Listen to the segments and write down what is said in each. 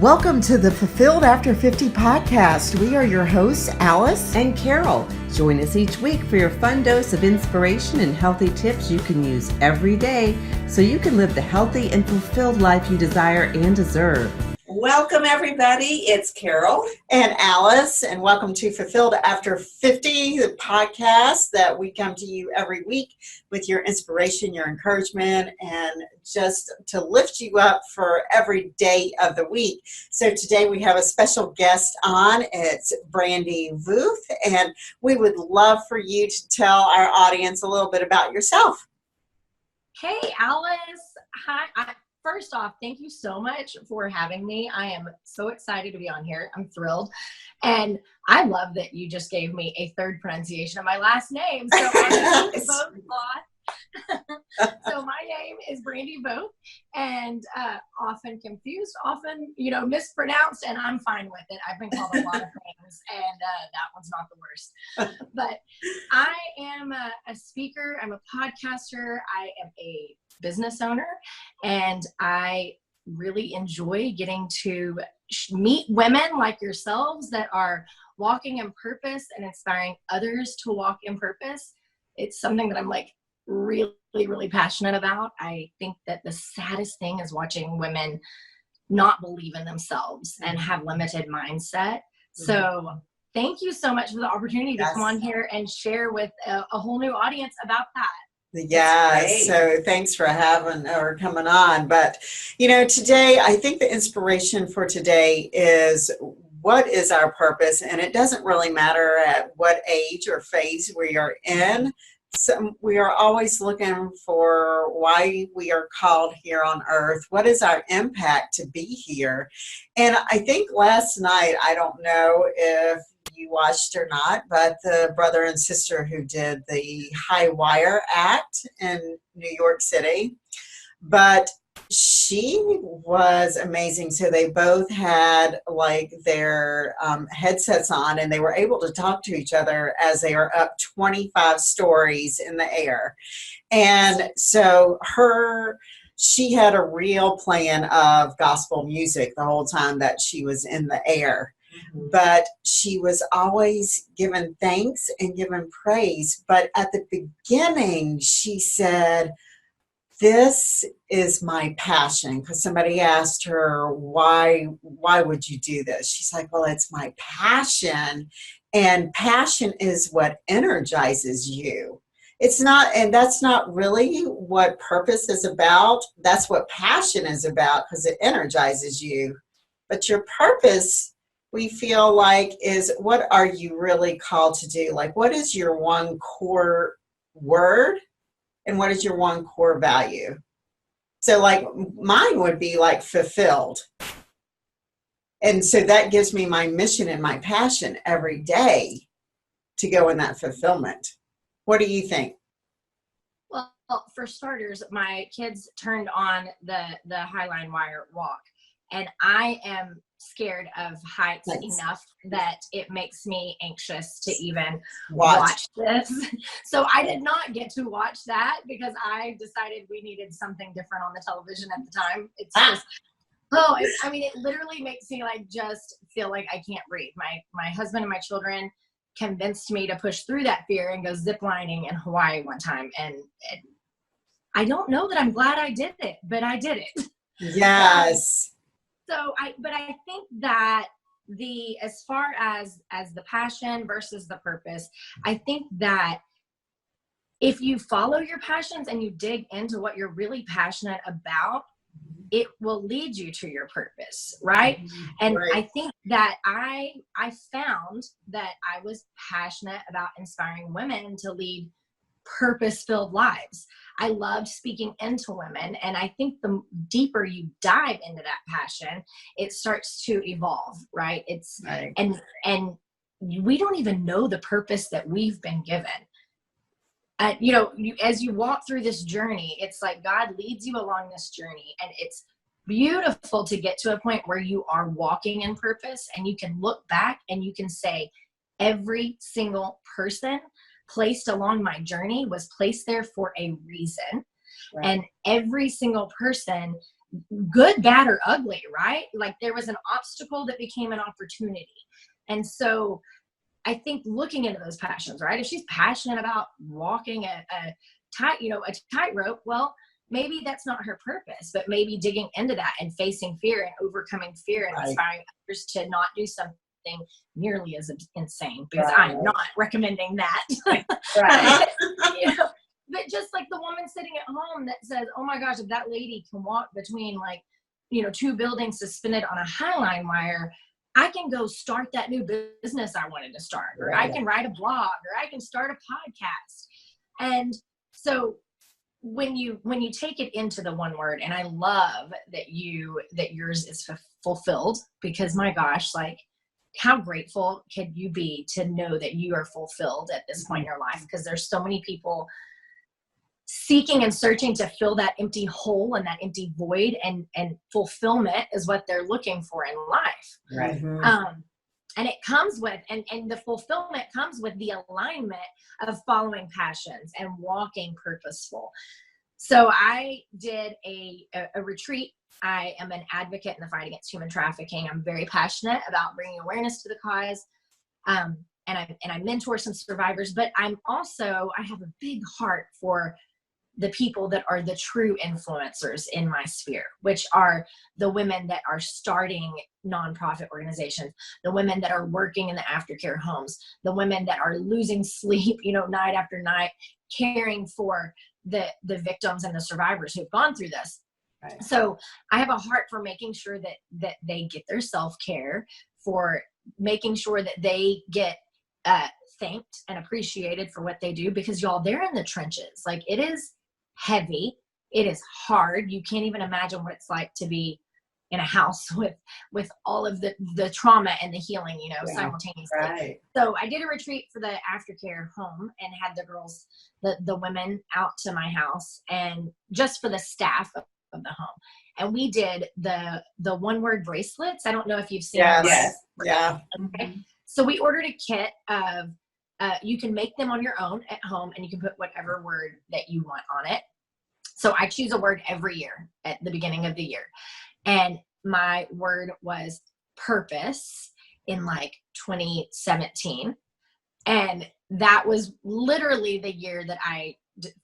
Welcome to the Fulfilled After 50 podcast. We are your hosts, Alice and Carol. Join us each week for your fun dose of inspiration and healthy tips you can use every day so you can live the healthy and fulfilled life you desire and deserve. Welcome, everybody. It's Carol and Alice, and welcome to Fulfilled After 50, the podcast that we come to you every week with your inspiration, your encouragement, and just to lift you up for every day of the week. So today we have a special guest on. It's Brandy Vuth, and we would love for you to tell our audience a little bit about yourself. Hey, Alice. Hi. First off, thank you so much for having me. I am so excited to be on here. I'm thrilled. And I love that you just gave me a third pronunciation of my last name. So I'm both So my name is Brandy Vuth, and often confused, often, mispronounced, and I'm fine with it. I've been called a lot of things, and that one's not the worst. But I am a speaker. I'm a podcaster. I am a business owner, and I really enjoy getting to meet women like yourselves that are walking in purpose and inspiring others to walk in purpose. It's something that I'm really passionate about. I think that the saddest thing is watching women not believe in themselves and have limited mindset. So thank you so much for the opportunity to come on here and share with a whole new audience about that. Yes, so thanks for coming on. But, today, I think the inspiration for today is what is our purpose? And it doesn't really matter at what age or phase we are in. So we are always looking for why we are called here on earth. What is our impact to be here? And I think last night, I don't know if you watched or not, but the brother and sister who did the High Wire Act in New York City, but she was amazing. So they both had their headsets on, and they were able to talk to each other as they are up 25 stories in the air. And so she had a real plan of gospel music the whole time that she was in the air. But she was always giving thanks and giving praise. But at the beginning, she said, "This is my passion," because somebody asked her, why would you do this? She's like, well, it's my passion, and passion is what energizes you. It's not, and that's not really what purpose is about. That's what passion is about, because it energizes you. But your purpose, we feel like, is what are you really called to do? Like, what is your one core word? And what is your one core value? So mine would be fulfilled. And so that gives me my mission and my passion every day to go in that fulfillment. What do you think? Well, for starters, my kids turned on the Highline Wire walk, and I am scared of heights enough that it makes me anxious to even watch this. So I did not get to watch that because I decided we needed something different on the television at the time. It's just, it literally makes me just feel like I can't breathe. My husband and my children convinced me to push through that fear and go ziplining in Hawaii one time. And I don't know that I'm glad I did it, but I did it. Yes. But I think that as far as the passion versus the purpose, I think that if you follow your passions and you dig into what you're really passionate about, it will lead you to your purpose, right? And I think that I found that I was passionate about inspiring women to lead purpose-filled lives. I loved speaking into women, and I think the deeper you dive into that passion, it starts to evolve, right? And we don't even know the purpose that we've been given. As you walk through this journey, it's like God leads you along this journey, and it's beautiful to get to a point where you are walking in purpose, and you can look back and you can say, every single person placed along my journey was placed there for a reason. Right. And every single person good, bad, or ugly, right? Like there was an obstacle that became an opportunity. And so I think looking into those passions, right? If she's passionate about walking a tightrope, well, maybe that's not her purpose, but maybe digging into that and facing fear and overcoming fear and Right. inspiring others to not do something nearly as insane, because Right. I'm not recommending that. Right. You know, but just like the woman sitting at home that says, oh my gosh, if that lady can walk between like, two buildings suspended on a Highline wire, I can go start that new business I wanted to start, or I can write a blog, or I can start a podcast. And so when you take it into the one word, and I love that yours is fulfilled, because my gosh, like how grateful could you be to know that you are fulfilled at this point in your life? Because there's so many people seeking and searching to fill that empty hole and that empty void, and fulfillment is what they're looking for in life. Right. Mhm. And it comes with, and the fulfillment comes with the alignment of following passions and walking purposeful. So I did a retreat. I am an advocate in the fight against human trafficking. I'm very passionate about bringing awareness to the cause. And I mentor some survivors, but I have a big heart for the people that are the true influencers in my sphere, which are the women that are starting nonprofit organizations, the women that are working in the aftercare homes, the women that are losing sleep, night after night, caring for the victims and the survivors who've gone through this. Right. So I have a heart for making sure that they get their self-care, for making sure that they get thanked and appreciated for what they do, because y'all, they're in the trenches. Like, it is heavy. It is hard. You can't even imagine what it's like to be in a house with all of the trauma and the healing, simultaneously. Right. So I did a retreat for the aftercare home and had the girls, the women, out to my house, and just for the staff of the home. And we did the one word bracelets. I don't know if you've seen them. Yes. Yeah. Okay. So we ordered a kit of, you can make them on your own at home, and you can put whatever word that you want on it. So I choose a word every year at the beginning of the year. And my word was purpose in like 2017. And that was literally the year that I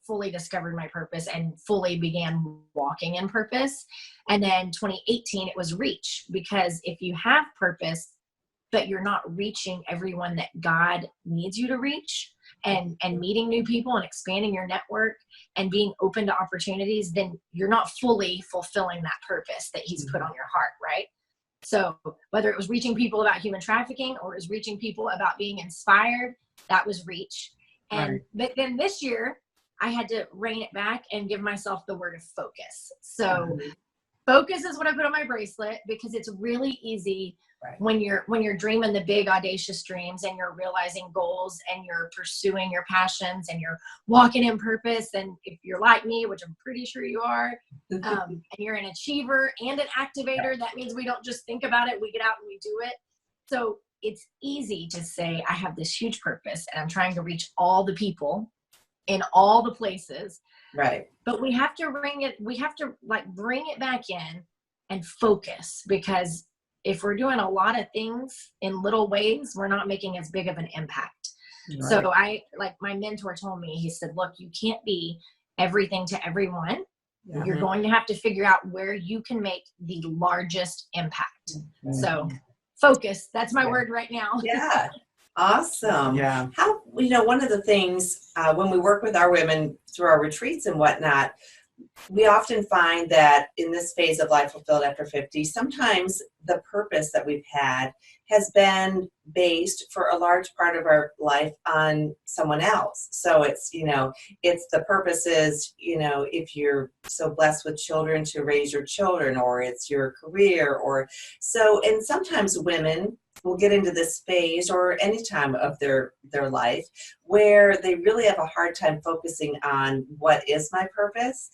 fully discovered my purpose and fully began walking in purpose. And then 2018, it was reach, because if you have purpose, but you're not reaching everyone that God needs you to reach, and meeting new people and expanding your network and being open to opportunities, then you're not fully fulfilling that purpose that He's put on your heart, right? So whether it was reaching people about human trafficking, or it was reaching people about being inspired, that was reach. And but then this year I had to rein it back and give myself the word of focus. So focus is what I put on my bracelet, because it's really easy when you're dreaming the big audacious dreams, and you're realizing goals, and you're pursuing your passions, and you're walking in purpose. And if you're like me, which I'm pretty sure you are, and you're an achiever and an activator, that means we don't just think about it, we get out and we do it. So it's easy to say, I have this huge purpose and I'm trying to reach all the people in all the places. Right. But we have to bring it back in and focus, because if we're doing a lot of things in little ways, we're not making as big of an impact. Right. So my mentor told me, he said, look, you can't be everything to everyone. Mm-hmm. You're going to have to figure out where you can make the largest impact. Mm-hmm. So focus, that's my word right now. Yeah. Awesome. Yeah. How, one of the things when we work with our women through our retreats and whatnot, we often find that in this phase of Life Fulfilled After 50, sometimes the purpose that we've had has been based for a large part of our life on someone else. So it's the purpose is, if you're so blessed with children, to raise your children, or it's your career, and sometimes women will get into this phase, or any time of their life, where they really have a hard time focusing on what is my purpose,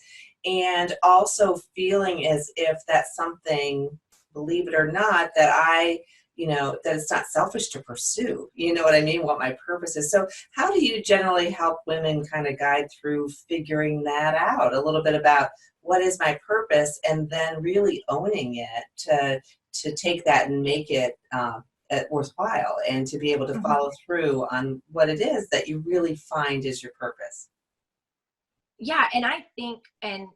and also feeling as if that's something, believe it or not, that I that it's not selfish to pursue, you know what I mean, what my purpose is. So how do you generally help women kind of guide through figuring that out a little bit about what is my purpose, and then really owning it to take that and make it worthwhile, and to be able to follow through on what it is that you really find is your purpose? Yeah, and I think, and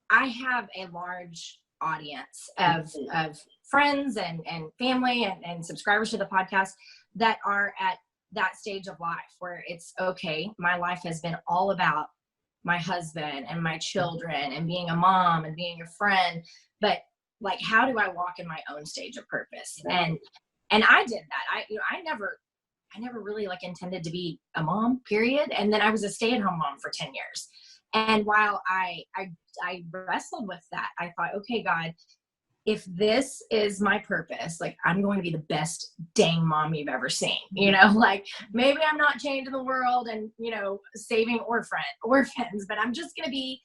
I have a large audience of friends and family and subscribers to the podcast that are at that stage of life where it's okay, my life has been all about my husband and my children and being a mom and being a friend, but like, how do I walk in my own stage of purpose? And I did that. I never really like intended to be a mom, period. And then I was a stay-at-home mom for 10 years. And while I wrestled with that, I thought, okay, God, if this is my purpose, like, I'm going to be the best dang mom you've ever seen, like, maybe I'm not changing the world and, saving orphans, but I'm just going to be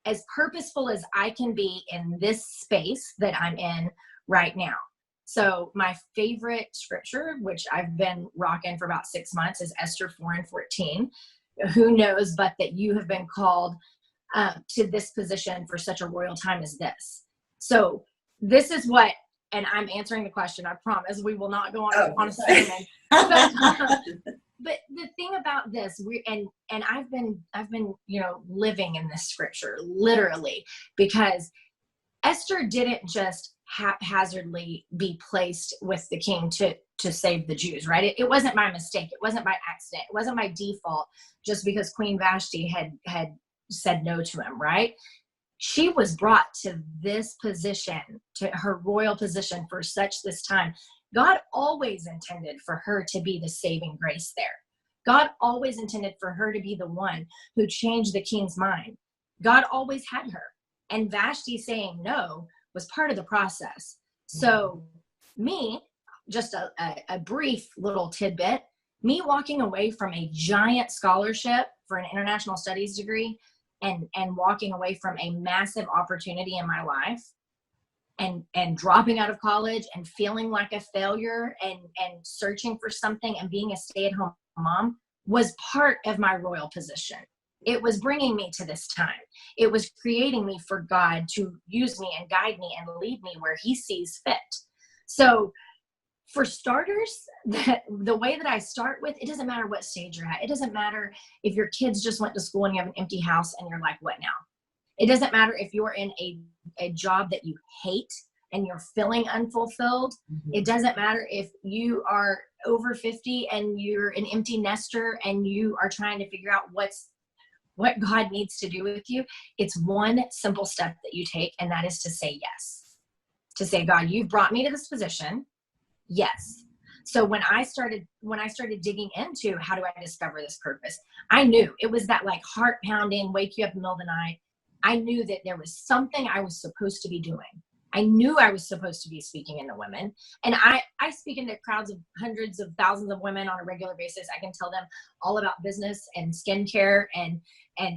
as purposeful as I can be in this space that I'm in right now. So my favorite scripture, which I've been rocking for about 6 months, is Esther 4:14. Who knows but that you have been called to this position for such a royal time as this. So this is what, and I'm answering the question, I promise we will not go on a segment. But the thing about this, and I've been living in this scripture literally, because Esther didn't just haphazardly be placed with the king to save the Jews, right? It wasn't my mistake. It wasn't by accident. It wasn't my default just because Queen Vashti had said no to him, right? She was brought to this position, to her royal position for such this time. God always intended for her to be the saving grace there. God always intended for her to be the one who changed the king's mind. God always had her. And Vashti saying no was part of the process. So me, just a brief little tidbit, me walking away from a giant scholarship for an international studies degree and walking away from a massive opportunity in my life and dropping out of college and feeling like a failure and searching for something and being a stay-at-home mom was part of my royal position. It was bringing me to this time. It was creating me for God to use me and guide me and lead me where he sees fit. So for starters, the way that I start with, it doesn't matter what stage you're at. It doesn't matter if your kids just went to school and you have an empty house and you're like, what now? It doesn't matter if you're in a job that you hate and you're feeling unfulfilled. It doesn't matter if you are over 50 and you're an empty nester and you are trying to figure out what God needs to do with you. It's one simple step that you take, and that is to say yes. To say, God, you've brought me to this position. Yes. So when I started digging into how do I discover this purpose, I knew it was that like heart pounding, wake you up in the middle of the night. I knew that there was something I was supposed to be doing. I knew I was supposed to be speaking into women. And I speak into crowds of hundreds of thousands of women on a regular basis. I can tell them all about business and skincare and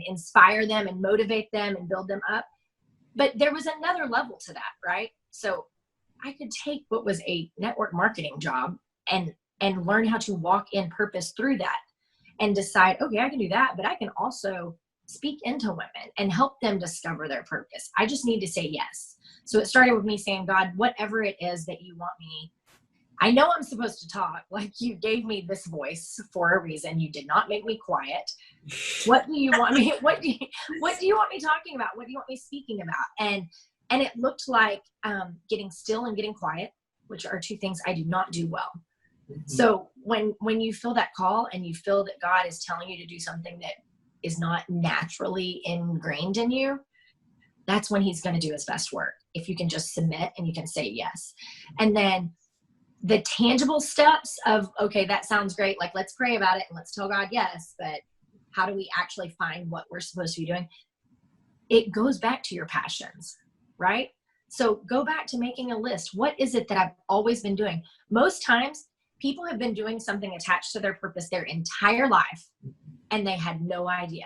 inspire them and motivate them and build them up. But there was another level to that, right? So I could take what was a network marketing job and learn how to walk in purpose through that and decide, okay, I can do that, but I can also speak into women and help them discover their purpose. I just need to say yes. So it started with me saying, God, whatever it is that you want me, I know I'm supposed to talk. Like, you gave me this voice for a reason. You did not make me quiet. What do you want me? What do you want me talking about? What do you want me speaking about? And it looked like getting still and getting quiet, which are two things I do not do well. So when you feel that call and you feel that God is telling you to do something that is not naturally ingrained in you, that's when he's going to do his best work. If you can just submit and you can say yes. And then the tangible steps of, okay, that sounds great. Like, let's pray about it and let's tell God yes, but how do we actually find what we're supposed to be doing? It goes back to your passions, right? So go back to making a list. What is it that I've always been doing? Most times people have been doing something attached to their purpose their entire life and they had no idea.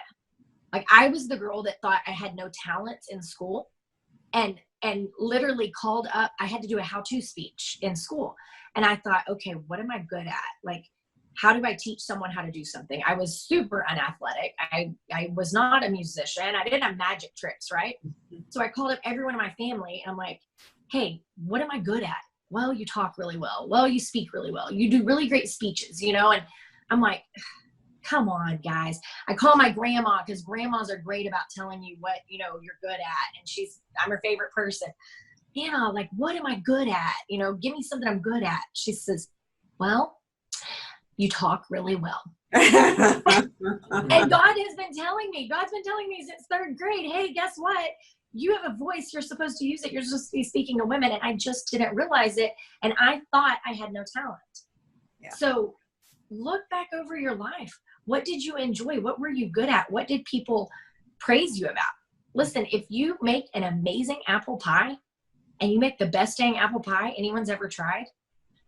Like, I was the girl that thought I had no talents in school. And and literally called up. I had to do a how-to speech in school. And I thought, okay, what am I good at? Like, how do I teach someone how to do something? I was super unathletic. I was not a musician. I didn't have magic tricks, right? So I called up everyone in my family and I'm like, hey, what am I good at? Well, you talk really well. Well, you speak really well. You do really great speeches, you know? And I'm like, come on, guys. I call my grandma because grandmas are great about telling you what, you know, you're good at. And I'm her favorite person. Anna, like, what am I good at? You know, give me something I'm good at. She says, well, you talk really well. And God's been telling me since third grade, hey, guess what? You have a voice. You're supposed to use it. You're supposed to be speaking to women. And I just didn't realize it. And I thought I had no talent. Yeah. So look back over your life. What did you enjoy? What were you good at? What did people praise you about? Listen, if you make an amazing apple pie and you make the best dang apple pie anyone's ever tried,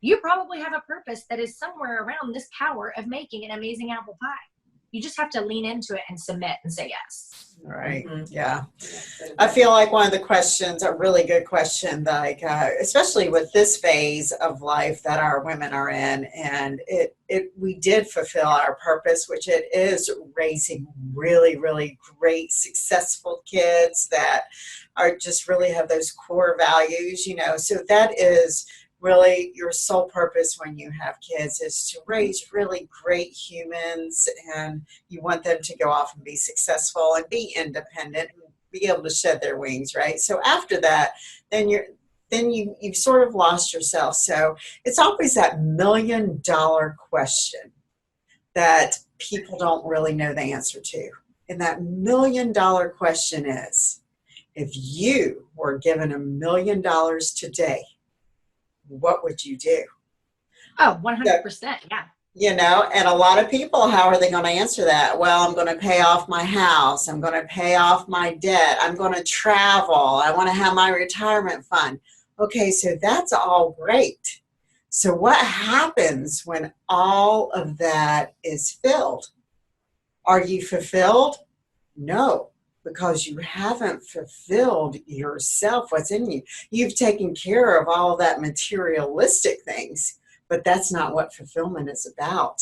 you probably have a purpose that is somewhere around this power of making an amazing apple pie. You just have to lean into it and submit and say yes. Right. Mhm. Yeah. I feel like one of the questions, a really good question, like especially with this phase of life that our women are in, and we did fulfill our purpose, which it is raising really, really great, successful kids that are just really have those core values, you know. So that is really your sole purpose when you have kids, is to raise really great humans, and you want them to go off and be successful and be independent and be able to shed their wings, right? So after that, then you've sort of lost yourself. So it's always that $1 million question that people don't really know the answer to. And that $1 million question is, if you were given $1 million today, what would you do? Oh, 100%. Yeah. You know, and a lot of people, how are they going to answer that? Well, I'm going to pay off my house. I'm going to pay off my debt. I'm going to travel. I want to have my retirement fund. Okay, so that's all great. So what happens when all of that is filled? Are you fulfilled? No, because you haven't fulfilled yourself, what's in you. You've taken care of all of that materialistic things, but that's not what fulfillment is about.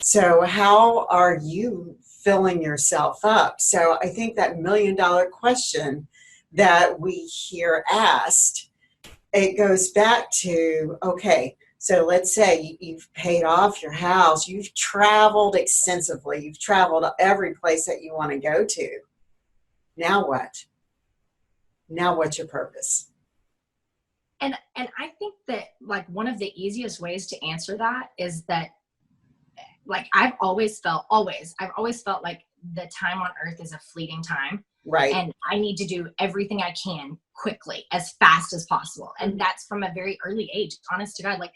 So how are you filling yourself up? So I think that $1 million question that we hear asked, it goes back to, okay, so let's say you've paid off your house, you've traveled extensively, you've traveled every place that you want to go to. Now what? Now what's your purpose? And I think that, like, one of the easiest ways to answer that is that, like, I've always felt like the time on earth is a fleeting time. Right. And I need to do everything I can quickly, as fast as possible. And that's from a very early age, honest to God. Like,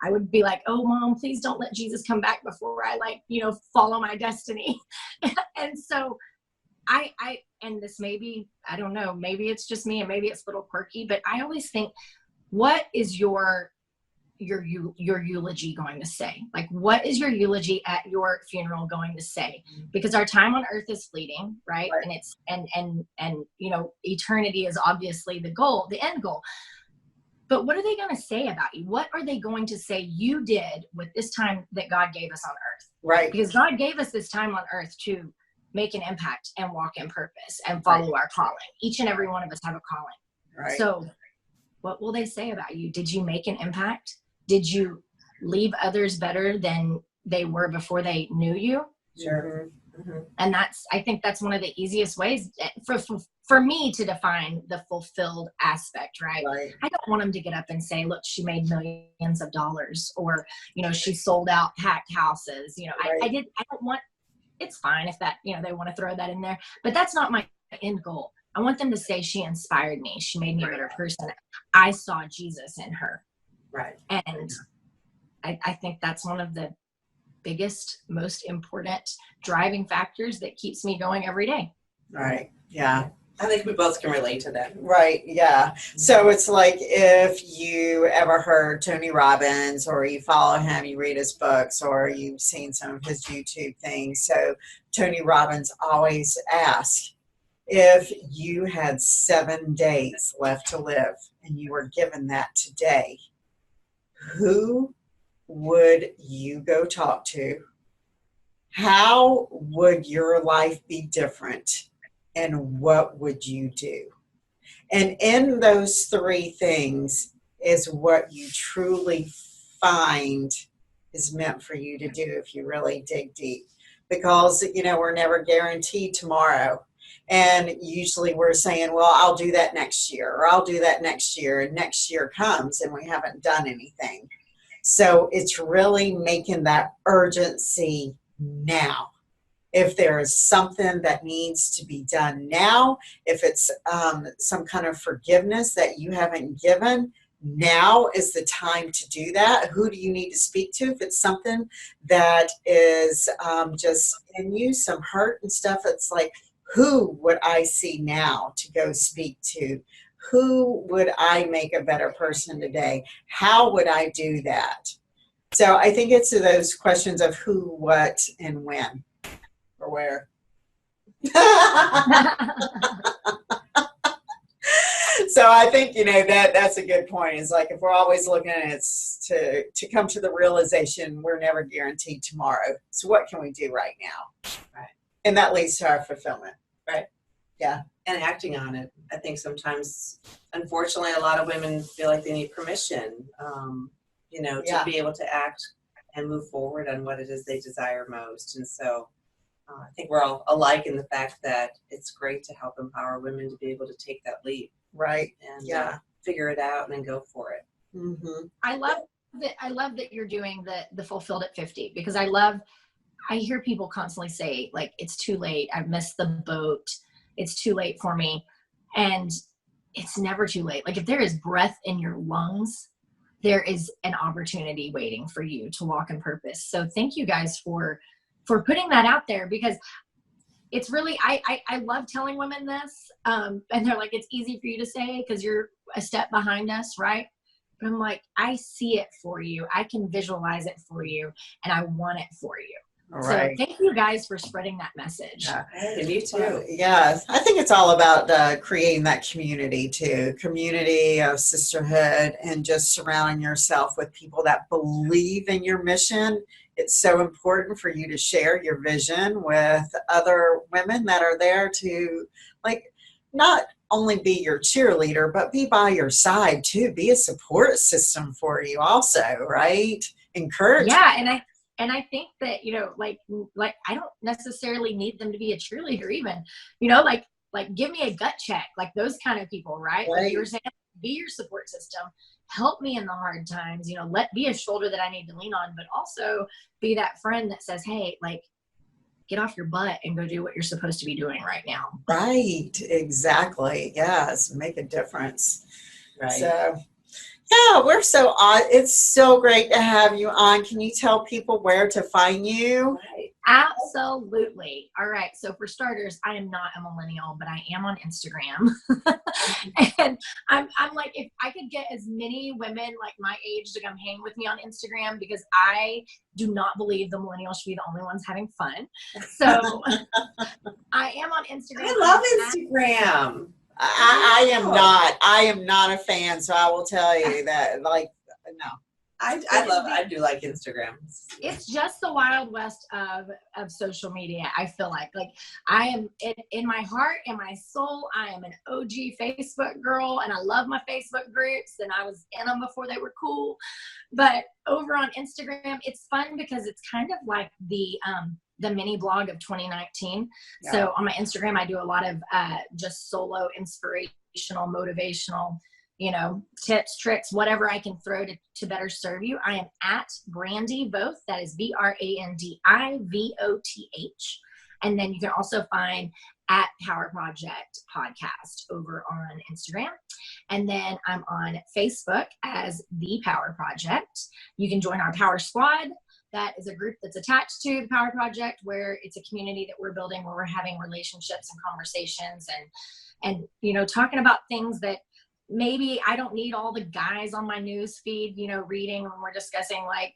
I would be like, oh, Mom, please don't let Jesus come back before I, like, you know, follow my destiny. And so and this maybe, I don't know, maybe it's just me and maybe it's a little quirky, but I always think, what is your eulogy going to say? Like, what is your eulogy at your funeral going to say? Because our time on earth is fleeting, right? And it's, and, you know, eternity is obviously the goal, the end goal. But what are they going to say about you? What are they going to say you did with this time that God gave us on earth? Right. Because God gave us this time on earth to make an impact and walk in purpose and follow our calling. Each and every one of us have a calling. Right. So what will they say about you? Did you make an impact? Did you leave others better than they were before they knew you? Sure. Mm-hmm. And I think that's one of the easiest ways for me to define the fulfilled aspect, right? Right. I don't want them to get up and say, look, she made millions of dollars, or, you know, she sold out packed houses. You know, Right. I don't want, it's fine if that, you know, they want to throw that in there, but that's not my end goal. I want them to say, she inspired me. She made me a better person. I saw Jesus in her. Right. And I think that's one of the biggest, most important driving factors that keeps me going every day. Right. Yeah. I think we both can relate to that. Right. Yeah. So it's like, if you ever heard Tony Robbins, or you follow him, you read his books, or you've seen some of his YouTube things. So Tony Robbins always asks, if you had 7 days left to live and you were given that today, who would you go talk to? How would your life be different? And what would you do? And in those 3 things is what you truly find is meant for you to do if you really dig deep. Because, we're never guaranteed tomorrow. And usually we're saying, well, I'll do that next year, or I'll do that next year. And next year comes and we haven't done anything. So it's really making that urgency now. If there is something that needs to be done now, if it's some kind of forgiveness that you haven't given, now is the time to do that. Who do you need to speak to? If it's something that is just in you, some hurt and stuff, it's like, who would I see now to go speak to? Who would I make a better person today? How would I do that? So I think it's those questions of who, what, and when, or where. So I think, that's a good point. It's like if we're always looking at it to come to the realization we're never guaranteed tomorrow. So what can we do right now? Right. And that leads to our fulfillment. Right. Yeah. And acting on it. I think sometimes, unfortunately, a lot of women feel like they need permission, to be able to act and move forward on what it is they desire most. And so I think we're all alike in the fact that it's great to help empower women to be able to take that leap. Right. And figure it out and then go for it. Mm-hmm. I love that you're doing the Fulfilled at 50, because I hear people constantly say, like, it's too late. I've missed the boat. It's too late for me. And it's never too late. Like, if there is breath in your lungs, there is an opportunity waiting for you to walk in purpose. So thank you guys for putting that out there, because it's really, I love telling women this. And they're like, it's easy for you to say because you're a step behind us, right? But I'm like, I see it for you. I can visualize it for you, and I want it for you. All right. So thank you guys for spreading that message. Yeah. And you too. Yeah, I think it's all about creating that community too, community of sisterhood, and just surrounding yourself with people that believe in your mission. It's so important for you to share your vision with other women that are there to, like, not only be your cheerleader, but be by your side too, be a support system for you also, right? Encourage. Yeah, and I think that, like I don't necessarily need them to be a cheerleader even, like give me a gut check, like those kind of people, right? Right. Like you were saying, be your support system, help me in the hard times, be a shoulder that I need to lean on, but also be that friend that says, hey, like, get off your butt and go do what you're supposed to be doing right now. Right, exactly. Yes, make a difference. Right. So, yeah, we're so on. It's so great to have you on. Can you tell people where to find you? Right. Absolutely. All right. So for starters, I am not a millennial, but I am on Instagram. And I'm like, if I could get as many women like my age to come hang with me on Instagram, because I do not believe the millennials should be the only ones having fun. So I am on Instagram. I love Instagram. I am not a fan, so I will tell you that, like, no. I do like Instagram. It's just the Wild West of social media. I feel like I am in my heart and my soul. I am an OG Facebook girl, and I love my Facebook groups, and I was in them before they were cool. But over on Instagram, it's fun because it's kind of like the mini blog of 2019. Yeah. So on my Instagram, I do a lot of just solo inspirational, motivational, tips, tricks, whatever I can throw to better serve you. I am at Brandi Voth. That is BrandiVoth. And then you can also find at Power Project Podcast over on Instagram. And then I'm on Facebook as The Power Project. You can join our Power Squad. That is a group that's attached to the Power Project, where it's a community that we're building, where we're having relationships and conversations and talking about things that maybe I don't need all the guys on my news feed, reading when we're discussing, like,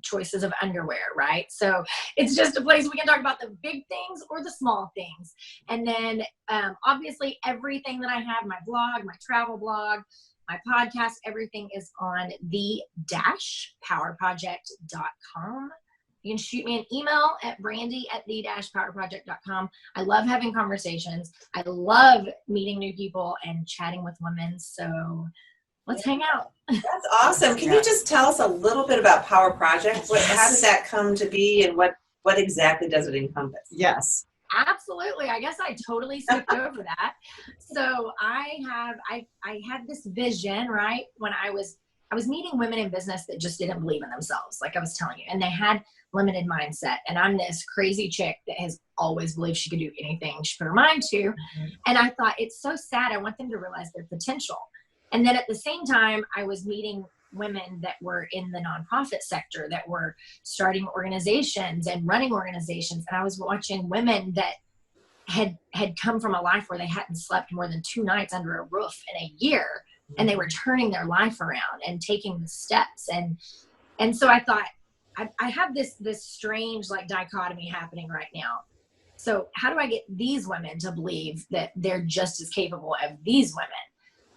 choices of underwear, right? So it's just a place we can talk about the big things or the small things. And then obviously everything that I have, my blog, my travel blog, my podcast, everything is on the-powerproject.com. You can shoot me an email at brandy@the-powerproject.com. I love having conversations. I love meeting new people and chatting with women. So let's hang out. That's awesome. Can you just tell us a little bit about Power Project? How did that come to be, and what exactly does it encompass? Yes. Absolutely. I guess I totally skipped over that. So I had this vision, right? When I was meeting women in business that just didn't believe in themselves, like I was telling you, and they had limited mindset. And I'm this crazy chick that has always believed she could do anything she put her mind to. Mm-hmm. And I thought, it's so sad. I want them to realize their potential. And then at the same time, I was meeting women that were in the nonprofit sector, that were starting organizations and running organizations. And I was watching women that had come from a life where they hadn't slept more than 2 nights under a roof in a year. And they were turning their life around and taking the steps. And so I thought, I have this strange like dichotomy happening right now. So how do I get these women to believe that they're just as capable of these women?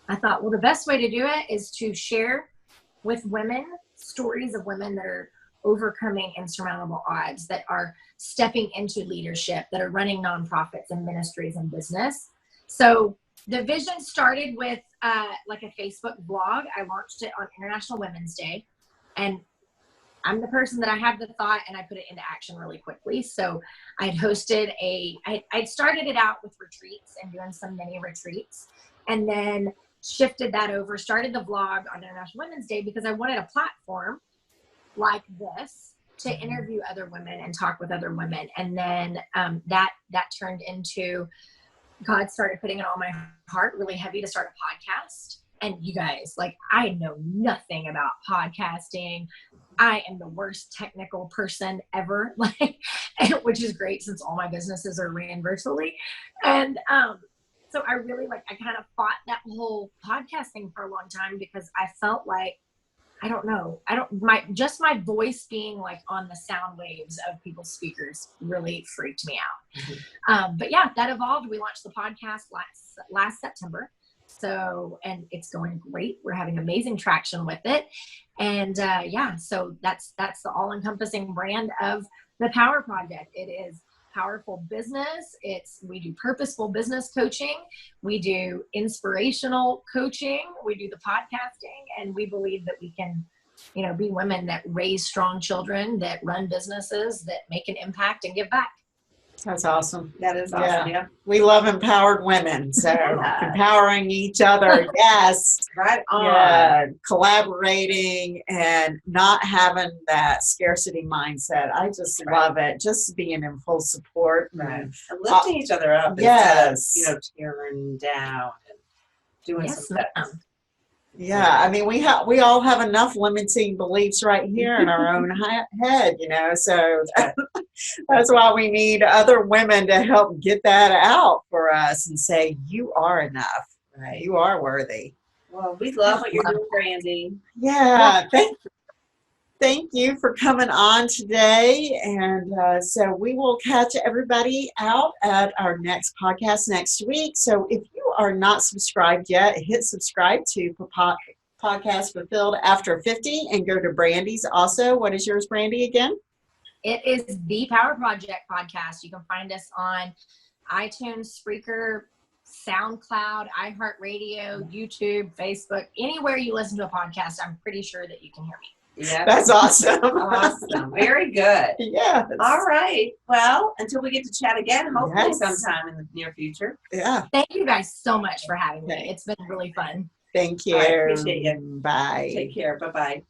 I thought, well, the best way to do it is to share with women stories of women that are overcoming insurmountable odds, that are stepping into leadership, that are running nonprofits and ministries and business. So the vision started with like a Facebook blog. I launched it on International Women's Day, and I'm the person that I have the thought and I put it into action really quickly. So I'd hosted I'd started it out with retreats and doing some mini retreats, and then shifted that over, started the vlog on International Women's Day because I wanted a platform like this to interview other women and talk with other women. And then that turned into, God started putting it on my heart really heavy to start a podcast. And you guys, like, I know nothing about podcasting. I am the worst technical person ever, like, which is great since all my businesses are ran virtually. And so I really I kind of fought that whole podcasting for a long time because I felt like, my voice being like on the sound waves of people's speakers really freaked me out. Mm-hmm. But yeah, that evolved. We launched the podcast last September. So, and it's going great. We're having amazing traction with it. And so that's the all-encompassing brand of the Power Project. It is powerful business. We do purposeful business coaching. We do inspirational coaching. We do the podcasting, and we believe that we can, be women that raise strong children, that run businesses, that make an impact and give back. That's awesome. That is awesome. Yeah. We love empowered women. So empowering each other. Yes. Right on. Yeah. Collaborating and not having that scarcity mindset. I just love it. Just being in full support. Right. And lifting each other up. Yes. Instead of, tearing down and doing some steps. Yeah, I mean, we all have enough limiting beliefs right here in our own head, so that's why we need other women to help get that out for us and say, you are enough, right? You are worthy. Well, we love what you're doing, Brandy. Yeah, thank you for coming on today. And so we will catch everybody out at our next podcast next week. So if you are not subscribed yet, hit subscribe to Podcast Fulfilled After 50 and go to Brandy's also. What is yours, Brandy, again? It is the Power Project podcast. You can find us on iTunes, Spreaker, SoundCloud, iHeartRadio, YouTube, Facebook, anywhere you listen to a podcast. I'm pretty sure that you can hear me. Yeah, that's awesome. Awesome. Very good. Yeah. All right. Well, until we get to chat again, hopefully sometime in the near future. Yeah. Thank you guys so much for having me. It's been really fun. Thank you. I appreciate you. Bye. Take care. Bye-bye.